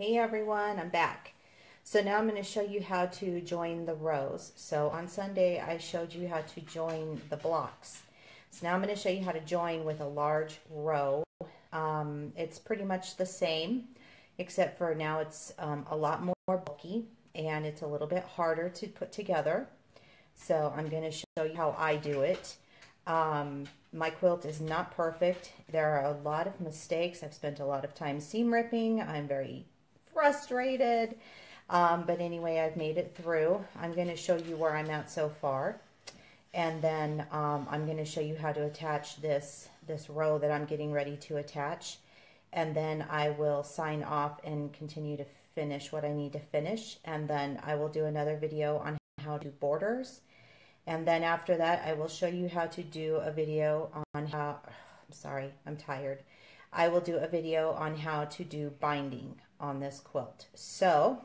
Hey everyone, I'm back. So now I'm going to show you how to join the rows. So on Sunday I showed you how to join the blocks. So now I'm going to show you how to join with a large row. It's pretty much the same, except for now it's a lot more bulky and it's a little bit harder to put together. So I'm going to show you how I do it. My quilt is not perfect. There are a lot of mistakes. I've spent a lot of time seam ripping. I'm very frustrated. But anyway, I've made it through. I'm going to show you where I'm at so far. And then I'm going to show you how to attach this row that I'm getting ready to attach. And then I will sign off and continue to finish what I need to finish. And then I will do another video on how to do borders. And then after that, I will show you how to do a video on how, I'm sorry, I'm tired. I will do a video on how to do binding on this quilt. So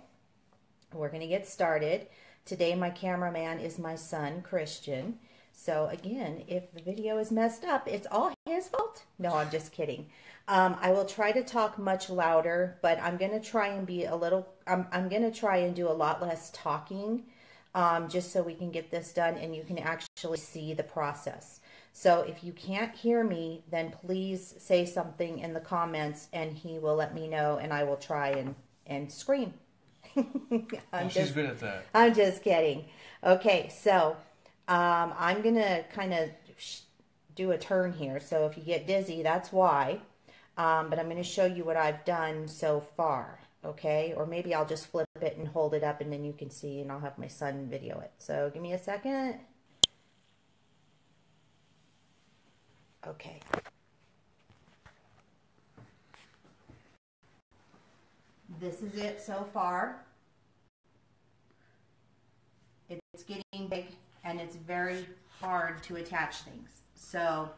we're going to get started. Today my cameraman is my son, Christian. So again, if the video is messed up, it's all his fault. No, I'm just kidding. I will try to talk much louder, but I'm going to try and be a little, I'm going to try and do a lot less talking. Just so we can get this done and you can actually see the process. So if you can't hear me, then please say something in the comments and he will let me know and I will try and scream. She's good at that. I'm just kidding. Okay, so I'm going to kind of do a turn here. So if you get dizzy, that's why. But I'm going to show you what I've done so far. Okay, or maybe I'll just flip it and hold it up and then you can see and I'll have my son video it. So give me a second. Okay. This is it so far. It's getting big and it's very hard to attach things. So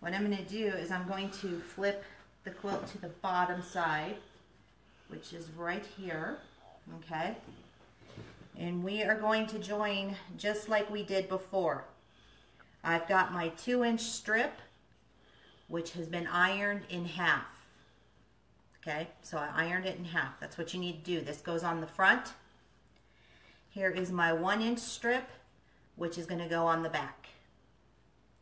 what I'm going to do is I'm going to flip the quilt to the bottom side, which is right here, okay? And we are going to join just like we did before. I've got my 2-inch strip, which has been ironed in half, okay? So I ironed it in half. That's what you need to do. This goes on the front. Here is my 1-inch strip, which is going to go on the back.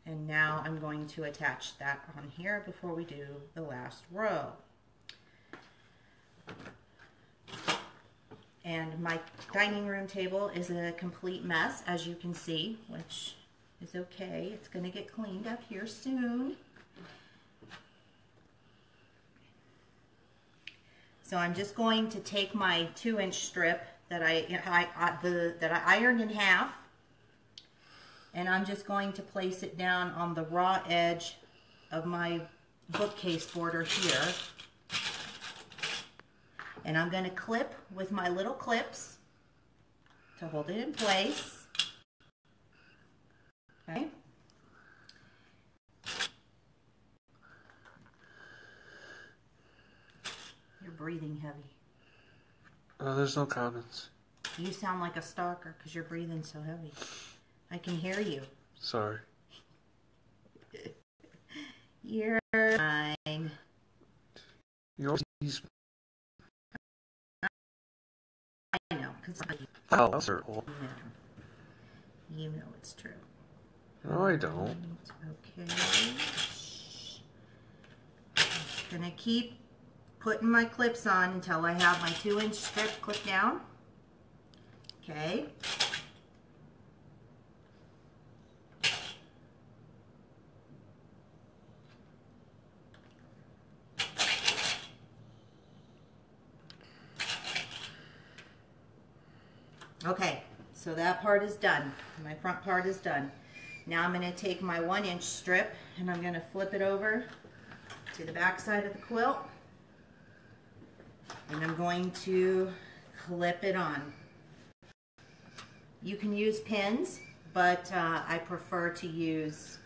And now I'm going to attach that on here before we do the last row. And my dining room table is a complete mess, as you can see, which is okay. It's going to get cleaned up here soon. So I'm just going to take my 2-inch strip that I ironed in half, and I'm just going to place it down on the raw edge of my bookcase border here. And I'm going to clip with my little clips to hold it in place. Okay. You're breathing heavy. There's no comments. You sound like a stalker because you're breathing so heavy. I can hear you. Sorry. You're fine. You always... I know, because you know it's true. No, I don't. Okay. I'm gonna keep putting my clips on until I have my 2-inch strip clipped down. Okay. Okay, so that part is done. My front part is done. Now I'm going to take my 1-inch strip and I'm going to flip it over to the back side of the quilt. And I'm going to clip it on. You can use pins, but I prefer to use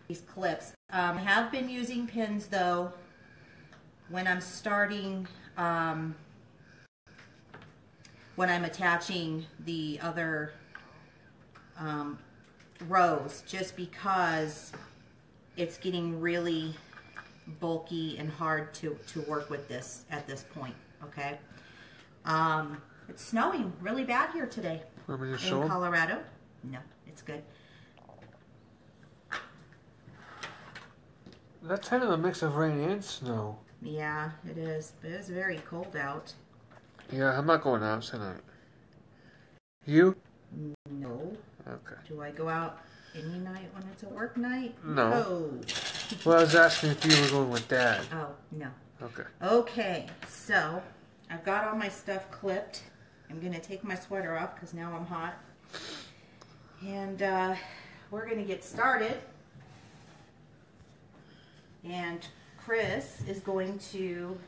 these clips. I have been using pins though when I'm starting when I'm attaching the other rows, just because it's getting really bulky and hard to work with this at this point. okay? It's snowing really bad here today. Want me to In show 'em? Colorado. No, it's good. That's kind of a mix of rain and snow. Yeah, it is. But it's very cold out. Yeah, I'm not going out tonight. You? No. Okay. Do I go out any night when it's a work night? No. No. Well, I was asking if you were going with Dad. Oh, no. Okay. Okay, so I've got all my stuff clipped. I'm going to take my sweater off because now I'm hot. And we're going to get started. And Chris is going to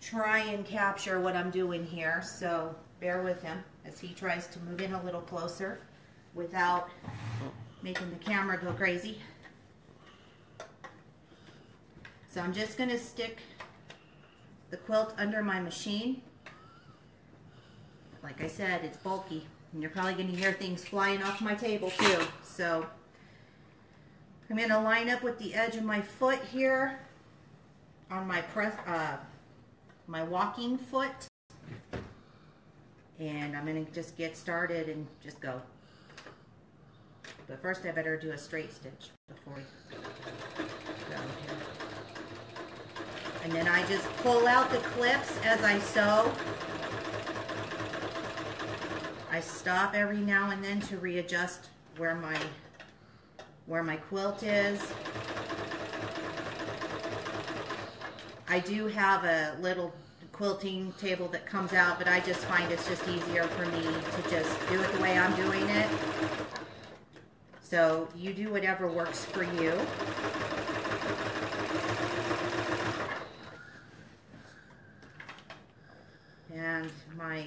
try and capture what I'm doing here. So bear with him as he tries to move in a little closer without making the camera go crazy. So I'm just going to stick the quilt under my machine. Like I said, it's bulky, and you're probably going to hear things flying off my table too. So I'm going to line up with the edge of my foot here on my my walking foot, and I'm going to just get started and just go. But first I better do a straight stitch before we go here. And then I just pull out the clips as I sew. I stop every now and then to readjust where my quilt is. I do have a little quilting table that comes out, but I just find it's just easier for me to just do it the way I'm doing it. So you do whatever works for you. And my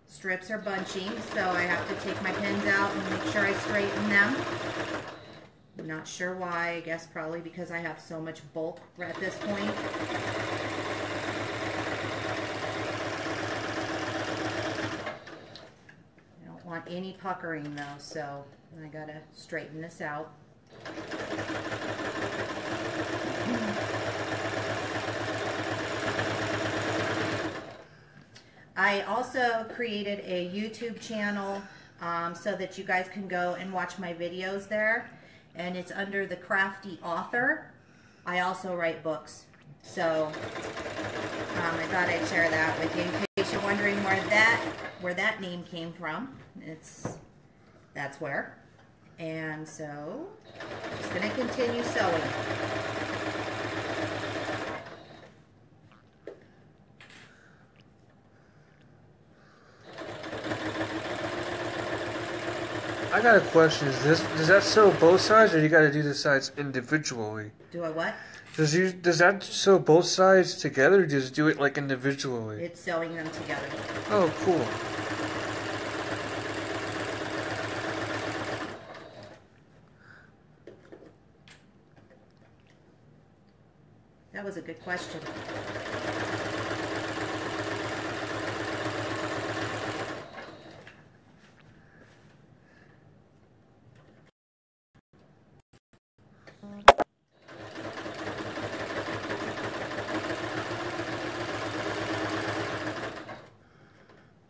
strips are bunching, so I have to take my pins out and make sure I straighten them. I'm not sure why. I guess probably because I have so much bulk at this point. I don't want any puckering though, so I gotta straighten this out. I also created a YouTube channel so that you guys can go and watch my videos there. And it's under The Crafty Author. I also write books. So I thought I'd share that with you in case you're wondering where that name came from. That's where. And so I'm just going to continue sewing. I got a question. Does that sew both sides, or you got to do the sides individually? Do I what? Does that sew both sides together, or does it do it like individually? It's sewing them together. Oh, cool. That was a good question.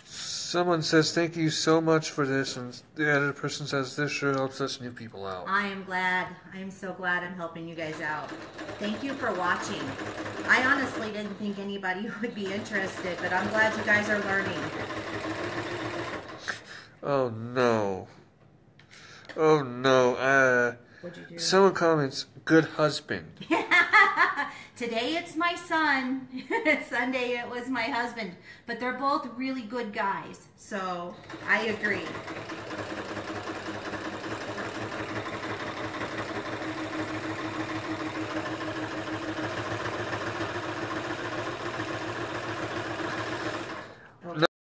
Someone says, thank you so much for this, and the other person says, this sure helps us new people out. I am glad. I am so glad I'm helping you guys out. Thank you for watching. I honestly didn't think anybody would be interested, but I'm glad you guys are learning. Oh, no. Oh, no. What'd you do? Someone comments, good husband. Today it's my son. Sunday it was my husband. But they're both really good guys. So I agree.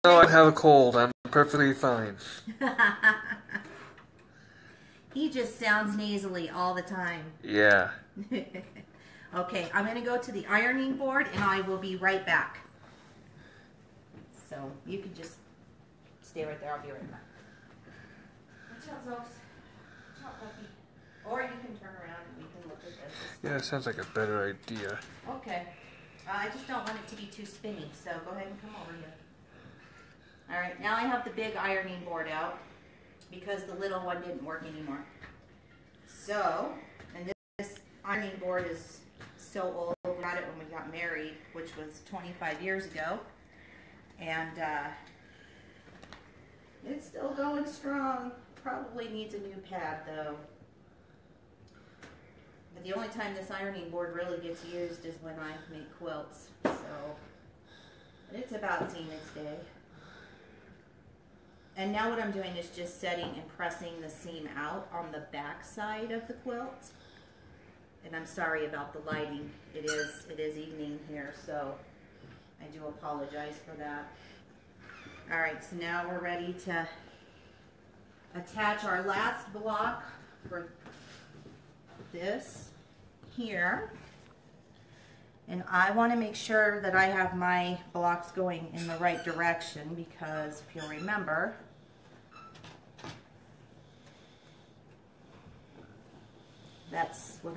No, I have a cold. I'm perfectly fine. He just sounds nasally all the time. Yeah. Okay, I'm going to go to the ironing board and I will be right back. So you can just stay right there. I'll be right back. Watch out, Zox. Watch out, puppy. Or you can turn around and we can look at this. Yeah, it sounds like a better idea. Okay. I just don't want it to be too spinny, so go ahead and come over here. All right, now I have the big ironing board out because the little one didn't work anymore. So, and this ironing board is so old. We got it when we got married, which was 25 years ago. And it's still going strong. Probably needs a new pad though. But the only time this ironing board really gets used is when I make quilts. So, but it's about seen its day. And now what I'm doing is just setting and pressing the seam out on the back side of the quilt. And I'm sorry about the lighting. It is evening here, so I do apologize for that. All right, so now we're ready to attach our last block for this here. And I want to make sure that I have my blocks going in the right direction because if you'll remember, that's what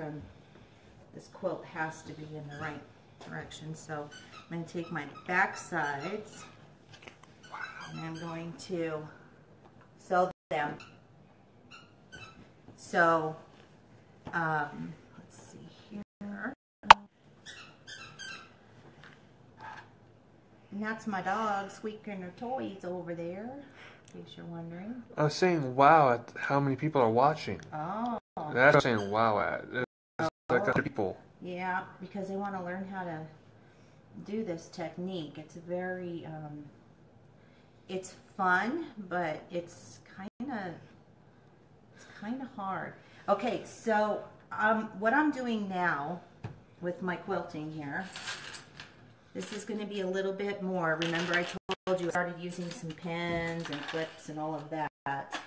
this quilt has to be in the right direction. So I'm going to take my back sides and I'm going to sew them. So let's see here. And that's my dog squeaking her toys over there, in case you're wondering. I was saying wow at how many people are watching. Oh. That's what I was saying wow at. It's like 100 people. Yeah, because they want to learn how to do this technique. It's very, it's fun, but it's kind of hard. Okay, so what I'm doing now with my quilting here, this is going to be a little bit more. Remember I told you I started using some pins and clips and all of that.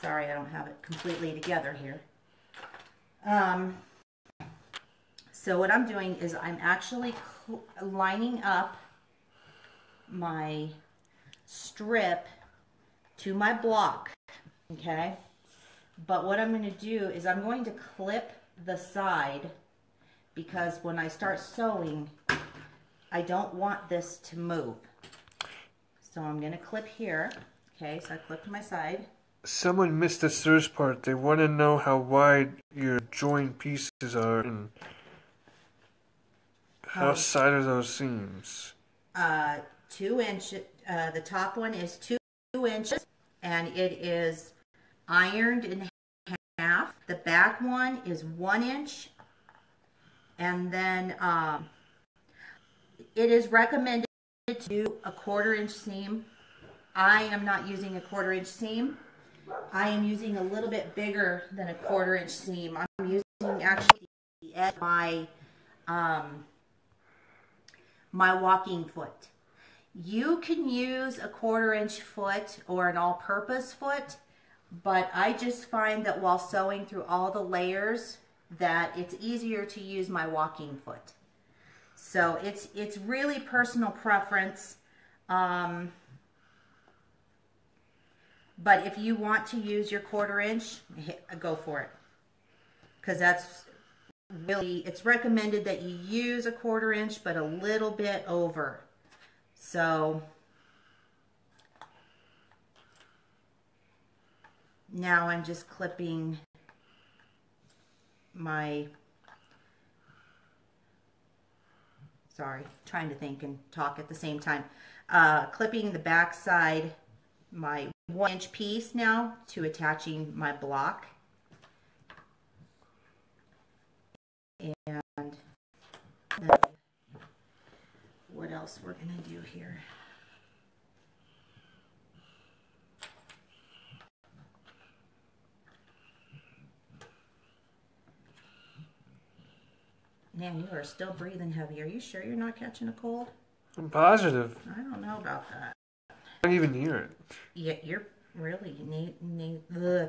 Sorry, I don't have it completely together here. So what I'm doing is I'm actually lining up my strip to my block, okay? But what I'm going to do is I'm going to clip the side because when I start sewing, I don't want this to move. So I'm going to clip here, okay? So I clipped my side. Someone missed the first part. They want to know how wide your joined pieces are and how side are those seams. 2 inches. The top one is 2 inches, and it is ironed in half. The back one is 1 inch, and then it is recommended to do a 1/4 inch seam. I am not using a 1/4 inch seam. I am using a little bit bigger than a 1/4 inch seam. I'm using actually the edge of my my walking foot. You can use a 1/4 inch foot or an all-purpose foot, but I just find that while sewing through all the layers that it's easier to use my walking foot. So it's really personal preference. But if you want to use your 1/4 inch, go for it. Because that's really, it's recommended that you use a 1/4 inch, but a little bit over. So now I'm just clipping my, trying to think and talk at the same time. Clipping the back side, my 1 inch piece now to attaching my block. And then what else we're going to do here. Man, you are still breathing heavy. Are you sure you're not catching a cold? I'm positive. I don't know about that. I don't even hear it. Yeah, you're really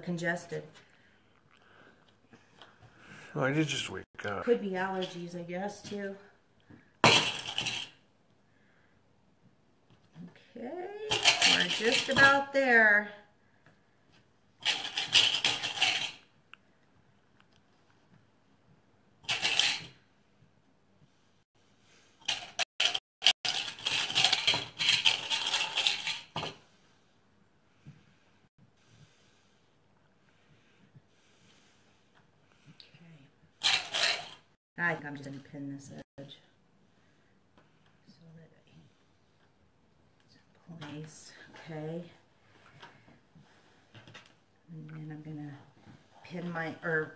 congested. Oh, I did just wake up. Could be allergies, I guess, too. Okay, we're just about there. I'm just going to pin this edge so that it's in place. Okay. And then I'm going to pin my, or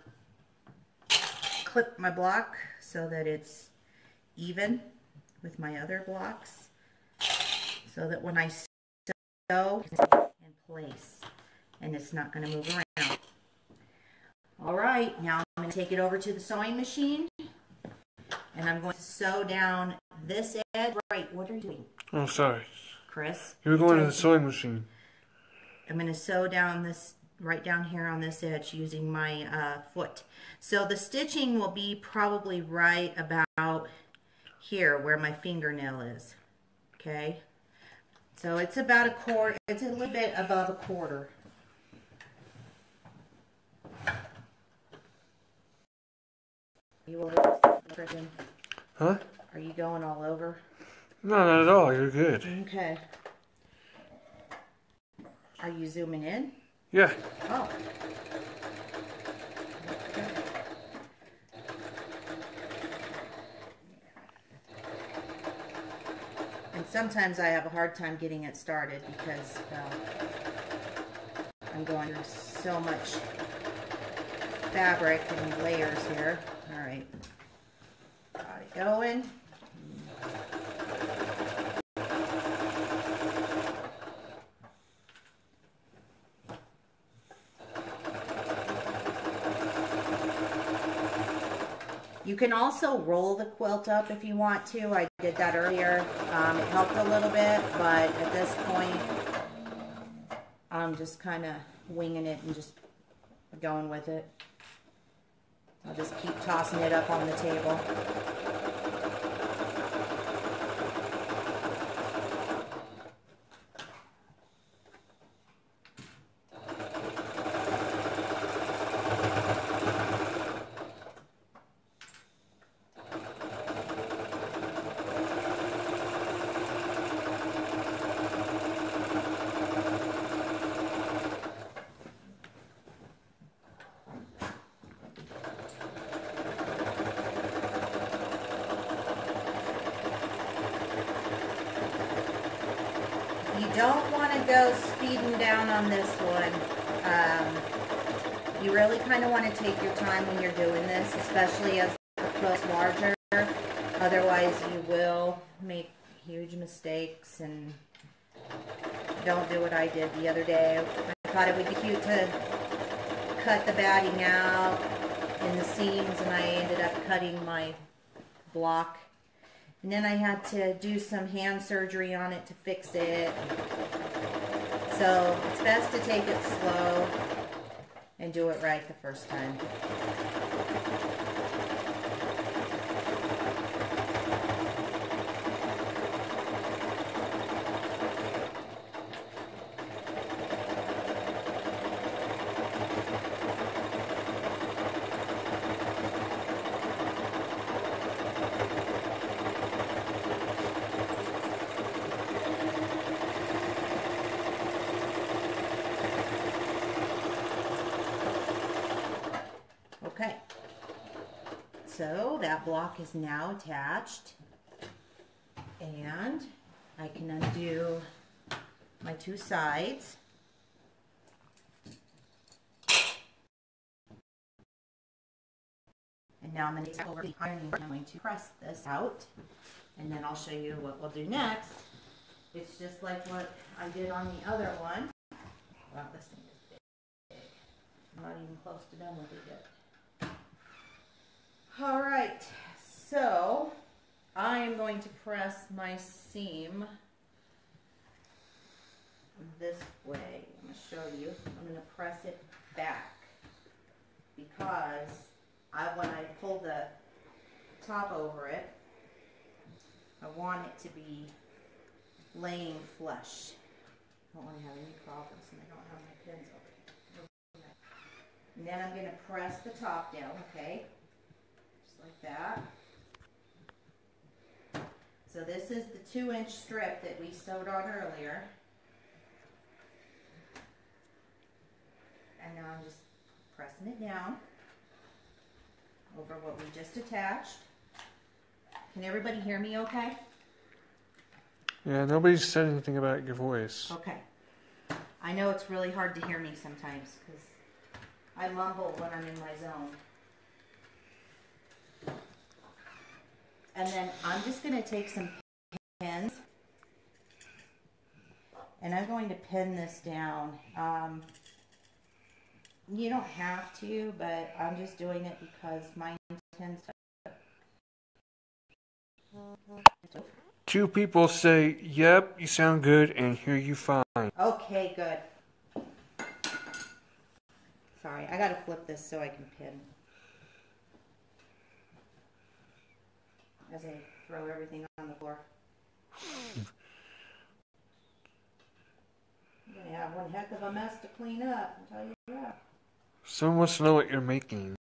clip my block so that it's even with my other blocks, so that when I sew, it's in place and it's not going to move around. All right, now I'm going to take it over to the sewing machine and I'm going to sew down this edge. Right, what are you doing? Oh, sorry. Chris? You were going to the sewing machine. I'm going to sew down this, right down here on this edge using my foot. So the stitching will be probably right about here where my fingernail is. Okay? So it's about a quarter, it's a little bit above a quarter. You will freaking. Huh? Are you going all over? No, not at all. You're good. Okay. Are you zooming in? Yeah. Oh. Okay. And sometimes I have a hard time getting it started because I'm going through so much fabric and layers here. All right. Got it going. You can also roll the quilt up if you want to. I did that earlier. It helped a little bit, but at this point, I'm just kind of winging it and just going with it. I'll just keep tossing it up on the table. You don't want to go speeding down on this one. You really kind of want to take your time when you're doing this, especially as the quilt's larger. Otherwise, you will make huge mistakes, and don't do what I did the other day. I thought it would be cute to cut the batting out in the seams, and I ended up cutting my block. And then I had to do some hand surgery on it to fix it. So it's best to take it slow and do it right the first time. Okay, so that block is now attached, and I can undo my two sides. And now I'm going to take over the ironing. I'm going to press this out, and then I'll show you what we'll do next. It's just like what I did on the other one. Wow, this thing is big. I'm not even close to done with it yet. All right, so I am going to press my seam this way. I'm going to show you. I'm going to press it back because when I pull the top over it, I want it to be laying flush. I don't want to have any problems, and I don't have my pins over here. And then I'm going to press the top down, okay? Like that. So this is the 2-inch strip that we sewed on earlier. And now I'm just pressing it down over what we just attached. Can everybody hear me okay? Yeah, nobody's said anything about your voice. Okay. I know it's really hard to hear me sometimes because I mumble when I'm in my zone. And then I'm just going to take some pins and I'm going to pin this down. You don't have to, but I'm just doing it because mine tends to. Two people say, yep, you sound good, and hear you fine. Okay, good. Sorry, I gotta flip this so I can pin. As I throw everything on the floor. I'm gonna have one heck of a mess to clean up, I'll tell you that. Someone wants to know what you're making.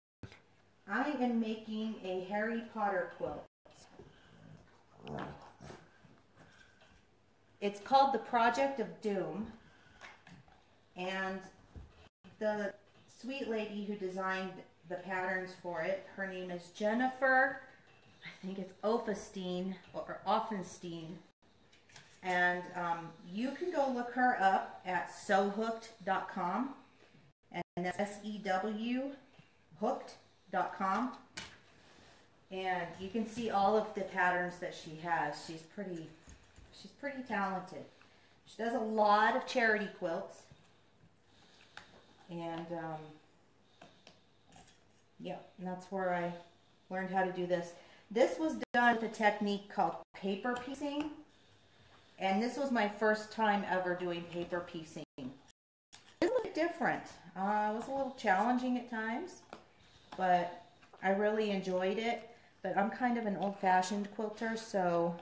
I am making a Harry Potter quilt. It's called the Project of Doom, and the sweet lady who designed the patterns for it, her name is Jennifer, I think it's Offenstein, and you can go look her up at sewhooked.com, and that's S-E-W hooked.com, and you can see all of the patterns that she has. She's pretty talented. She does a lot of charity quilts. And yeah, and that's where I learned how to do this. This was done with a technique called paper piecing. And this was my first time ever doing paper piecing. It's a little bit different. It was a little challenging at times, but I really enjoyed it. But I'm kind of an old-fashioned quilter, so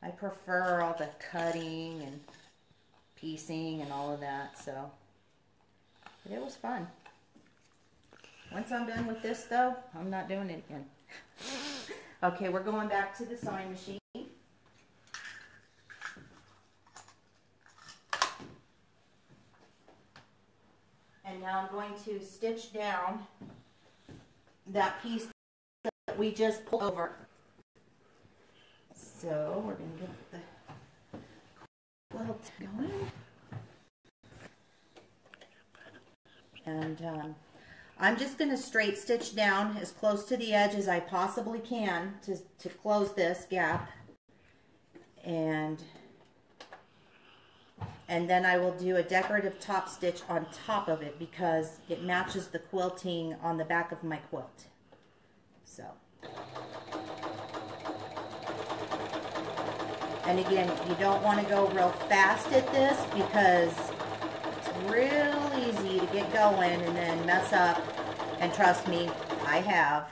I prefer all the cutting and piecing and all of that, so. But it was fun. Once I'm done with this, though, I'm not doing it again. Okay, we're going back to the sewing machine. And now I'm going to stitch down that piece that we just pulled over. So we're going to get the quilt going. And I'm just going to straight stitch down as close to the edge as I possibly can to close this gap. And then I will do a decorative top stitch on top of it because it matches the quilting on the back of my quilt. So. And again, you don't want to go real fast at this because it's real easy to get going and then mess up. And trust me, I have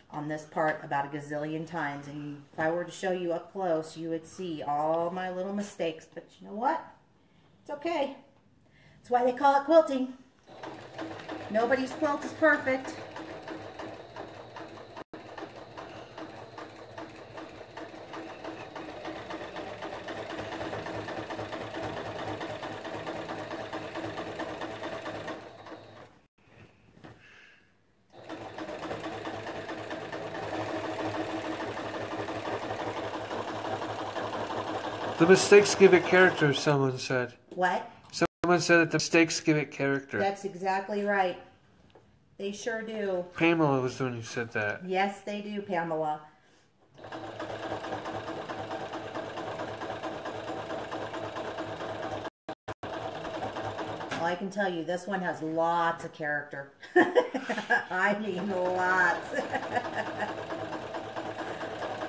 on this part about a gazillion times. And if I were to show you up close, you would see all my little mistakes. But you know what? It's okay. That's why they call it quilting. Nobody's quilt is perfect. The mistakes give it character, someone said. What? Someone said that the mistakes give it character. That's exactly right. They sure do. Pamela was the one who said that. Yes, they do, Pamela. Well, I can tell you, this one has lots of character. I mean, lots.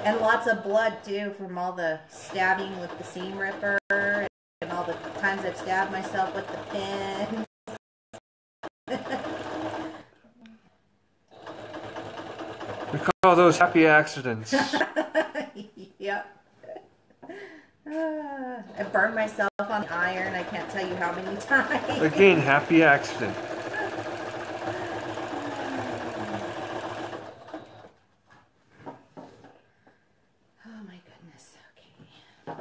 And lots of blood, too, from all the stabbing with the seam ripper and all the times I've stabbed myself with the pin. We call those happy accidents. Yep. I burned myself on the iron. I can't tell you how many times. Again, happy accident. Oh my goodness. Okay.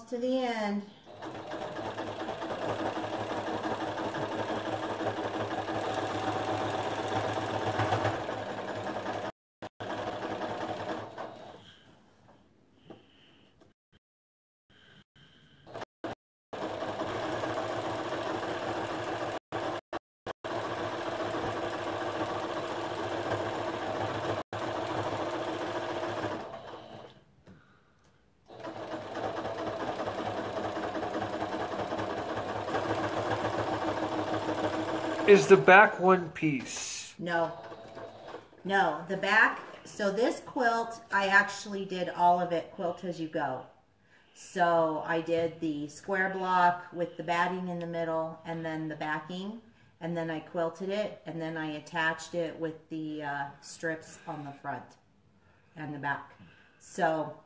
almost to the end. Is the back one piece? No. No, the back, so this quilt, I actually did all of it quilt as you go. So I did the square block with the batting in the middle and then the backing, and then I quilted it, and then I attached it with the strips on the front and the back. So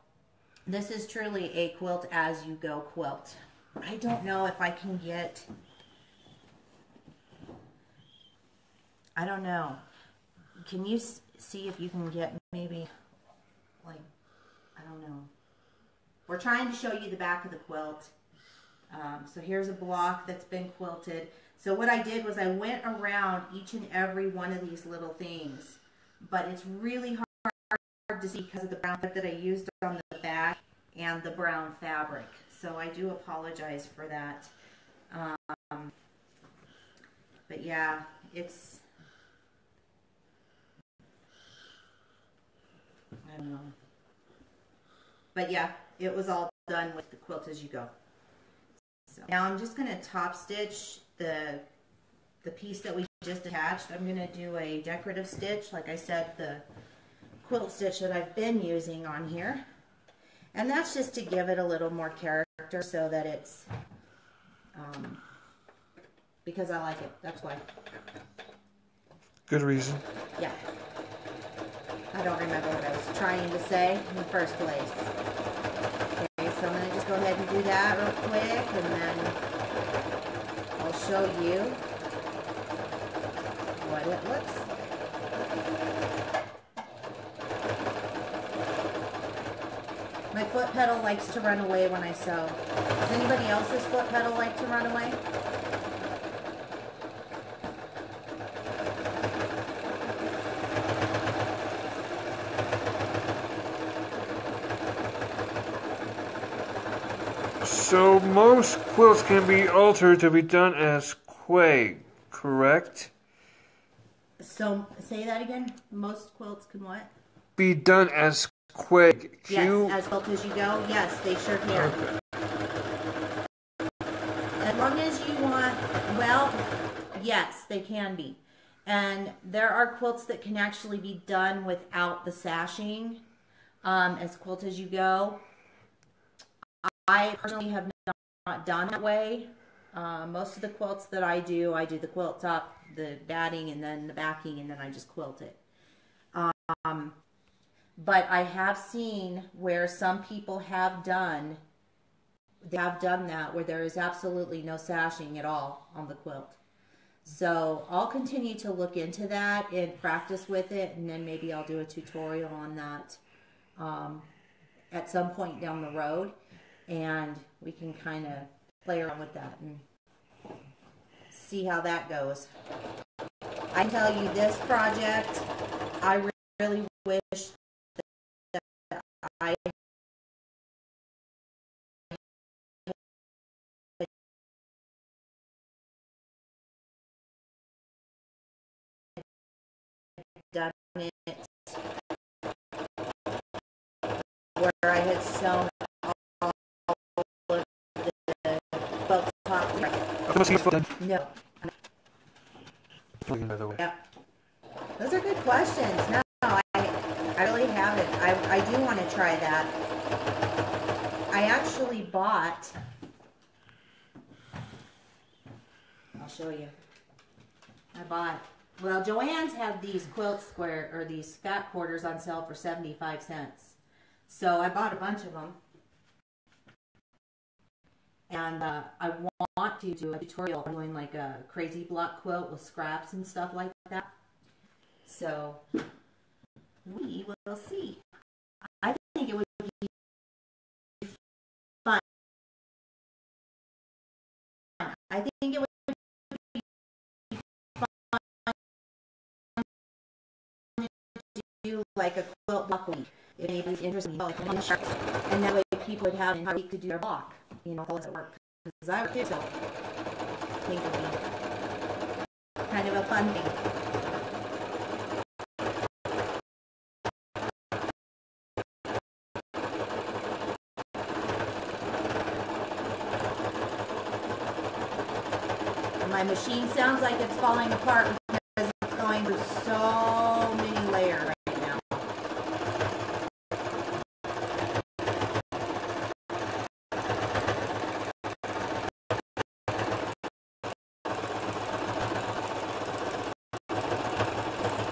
this is truly a quilt as you go quilt. I don't know if I can get, I don't know. Can you see if you can get maybe, like, I don't know. We're trying to show you the back of the quilt. So here's a block that's been quilted. So what I did was I went around each and every one of these little things. But it's really hard to see because of the brown that I used on the back and the brown fabric. So I do apologize for that. But yeah, it's, I don't know. But yeah, it was all done with the quilt as you go. So now I'm just going to top stitch the piece that we just attached. I'm going to do a decorative stitch, like I said, the quilt stitch that I've been using on here. And that's just to give it a little more character so that it's, because I like it, that's why. Good reason. Yeah. I don't remember what I was trying to say in the first place. Okay, so I'm going to just go ahead and do that real quick, and then I'll show you what it looks like. My foot pedal likes to run away when I sew. Does anybody else's foot pedal like to run away? So most quilts can be altered to be done as quag, correct? So say that again. Most quilts can what? Be done as quag. Yes, as quilt as you go. Yes, they sure can. Okay. As long as you want, well, yes, they can be. And there are quilts that can actually be done without the sashing, as quilt as you go. I personally have not done that way. Most of the quilts that I do the quilt top, the batting, and then the backing, and then I just quilt it. But I have seen where some people have done that where there is absolutely no sashing at all on the quilt. So I'll continue to look into that and practice with it, and then maybe I'll do a tutorial on that at some point down the road, and we can kind of play around with that and see how that goes. I can tell you this project, I really wish that I had done it where I had sewn all of the quilt top. No. By the way. Yeah. Those are good questions. No, I really haven't. I do want to try that. I actually bought, I'll show you. Well, Joann's have these quilt square, or these fat quarters on sale for 75 cents. So I bought a bunch of them. And I want to do a tutorial on doing like a crazy block quilt with scraps and stuff like that. So we will see. I think it would be fun I think it would do like a quilt block week. If anybody's interested, like and that way people would have a week to do their block. You know, how does it work? Because I would too, so I think it would be kind of a fun thing. My machine sounds like it's falling apart because it's going through so many layers right now.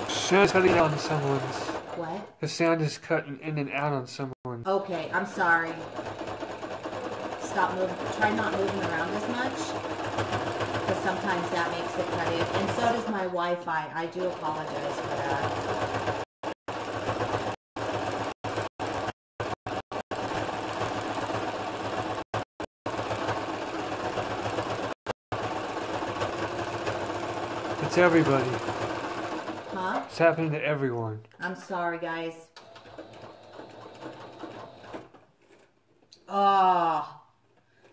Sound's cutting out on someone's. What? The sound is cutting in and out on someone. Okay, I'm sorry. Stop moving. Try not moving around as much. Because sometimes that makes it cut in. And so does my Wi-Fi. I do apologize for that. It's everybody. Huh? It's happening to everyone. I'm sorry, guys. Oh.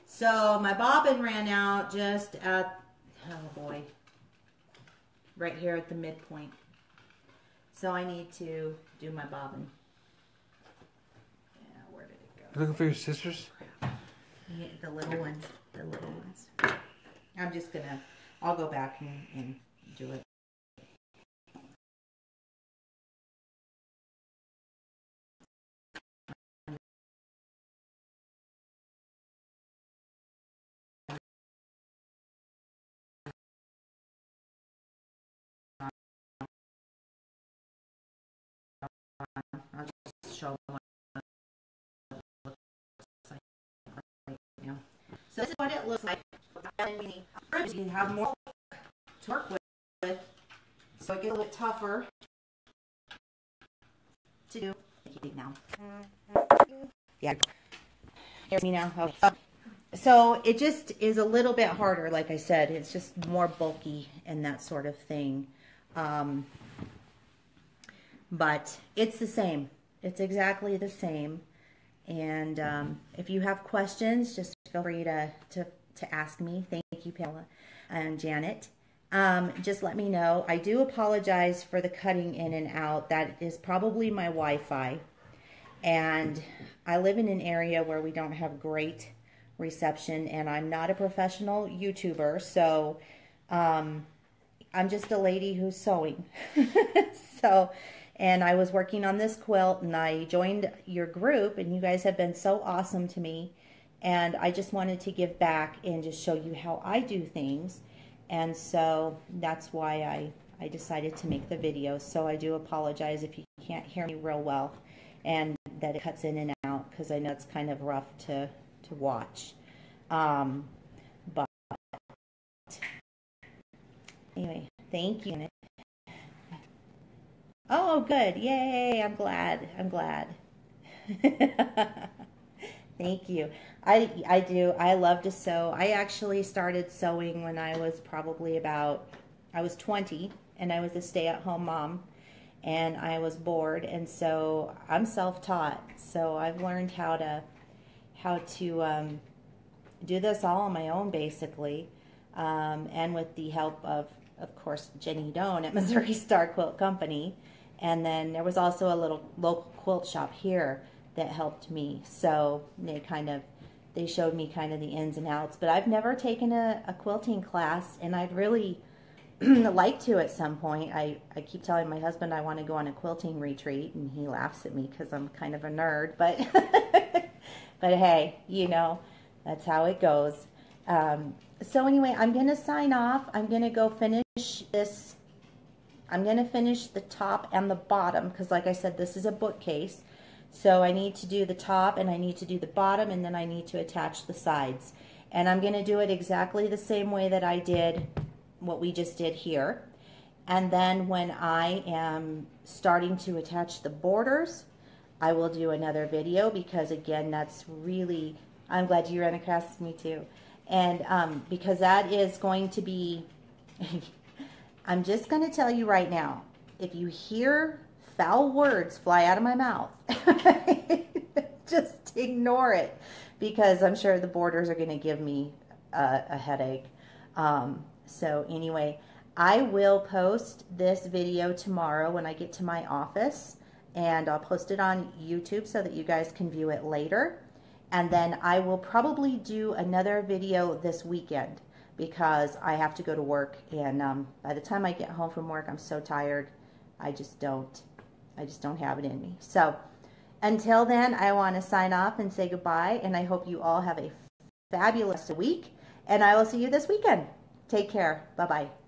So my bobbin ran out just at, oh boy, right here at the midpoint. So I need to do my bobbin. Yeah, where did it go? You looking for your sisters? Yeah, the little ones. The little ones. I'm just gonna, I'll go back and do it. I'll just show what it looks like right now. So this is what it looks like. You have more to work with, so it gets a little bit tougher to do. Now. Yeah. Hear me now? Okay. So it just is a little bit harder, like I said. It's just more bulky and that sort of thing. But it's the same. It's exactly the same. And if you have questions, just feel free to ask me. Thank you, Pamela and Janet. Just let me know. I do apologize for the cutting in and out. That is probably my Wi-Fi. And I live in an area where we don't have great reception, and I'm not a professional YouTuber, so I'm just a lady who's sewing. So, and I was working on this quilt, and I joined your group, and you guys have been so awesome to me, and I just wanted to give back and just show you how I do things. And so that's why I decided to make the video. So I do apologize if you can't hear me real well and that it cuts in and out, because I know it's kind of rough to watch. But anyway, thank you. Oh, good. Yay. I'm glad. I'm glad. Thank you. I do. I love to sew. I actually started sewing when I was probably I was 20, and I was a stay-at-home mom, and I was bored, and so I'm self-taught. So I've learned how to do this all on my own, basically, and with the help of course, Jenny Doan at Missouri Star Quilt Company. And then there was also a little local quilt shop here that helped me. So they showed me kind of the ins and outs. But I've never taken a quilting class, and I'd really like to at some point. I keep telling my husband I want to go on a quilting retreat, and he laughs at me because I'm kind of a nerd. But but hey, you know, that's how it goes. So anyway, I'm going to sign off. I'm going to go finish this. I'm going to finish the top and the bottom because, like I said, this is a bookcase. So I need to do the top and I need to do the bottom, and then I need to attach the sides. And I'm going to do it exactly the same way that I did what we just did here. And then when I am starting to attach the borders, I will do another video because, again, that's really, I'm glad you ran across me too. And because that is going to be, I'm just going to tell you right now, if you hear foul words fly out of my mouth, just ignore it, because I'm sure the boarders are going to give me a headache. So anyway, I will post this video tomorrow when I get to my office, and I'll post it on YouTube so that you guys can view it later. And then I will probably do another video this weekend because I have to go to work, and by the time I get home from work, I'm so tired. I just don't have it in me. So until then, I want to sign off and say goodbye, and I hope you all have a fabulous week, and I will see you this weekend. Take care. Bye-bye.